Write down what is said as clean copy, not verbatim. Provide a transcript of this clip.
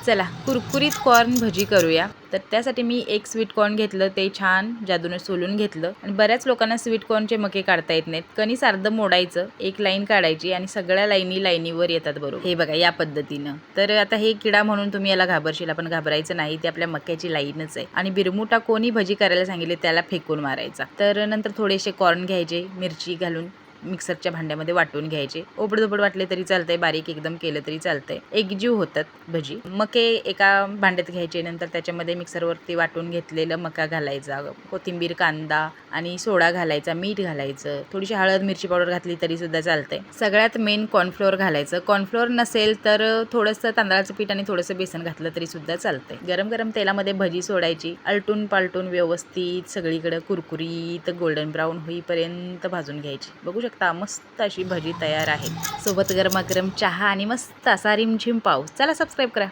चला कुरकुरीत कॉर्न भजी करूया। तर त्यासाठी मी एक स्वीट कॉर्न घेतलं, ते छान जादूने सोलून घेतलं आणि बऱ्याच लोकांना स्वीट कॉर्नचे मके काढता येत नाहीत। कणीस अर्ध मोडायचं, एक लाईन काढायची आणि सगळ्या लाईनीवर येतात बरोबर। हे बघा या पद्धतीनं। तर आता हे किडा म्हणून तुम्ही याला घाबरशील, पण घाबरायचं नाही, ते आपल्या मक्याची लाईनच आहे। आणि बिरमुटा कोणी भजी करायला सांगितले त्याला फेकून मारायचा। तर नंतर थोडेसे कॉर्न घ्यायचे, मिरची घालून मिक्सरच्या भांड्यामध्ये वाटून घ्यायचे। ओबडधोबड वाटले तरी चालतंय, बारीक एकदम केलं तरी चालतंय, एकजीव होतात भजी। मके एका भांड्यात घ्यायचे, नंतर त्याच्यामध्ये मिक्सरवरती वाटून घेतलेलं मका घालायचा, कोथिंबीर, कांदा आणि सोडा घालायचा, मीठ घालायचं, थोडीशी हळद मिरची पावडर घातली तरी सुद्धा चालतंय। सगळ्यात मेन कॉर्नफ्लोअर घालायचं। कॉर्नफ्लोअर नसेल तर थोडंसं तांदळाचं पीठ आणि थोडंसं बेसन घातलं तरी सुद्धा चालतंय। गरम गरम तेलामध्ये भजी सोडायची, आलटून पालटून व्यवस्थित सगळीकडे कुरकुरीत गोल्डन ब्राऊन होईपर्यंत भाजून घ्यायची। बघू शकता मस्त अशी भजी तयार आहे। सोबत गरमागरम चहा आणि मस्त असा रिमझिम पाऊस। चला सबस्क्राईब करा।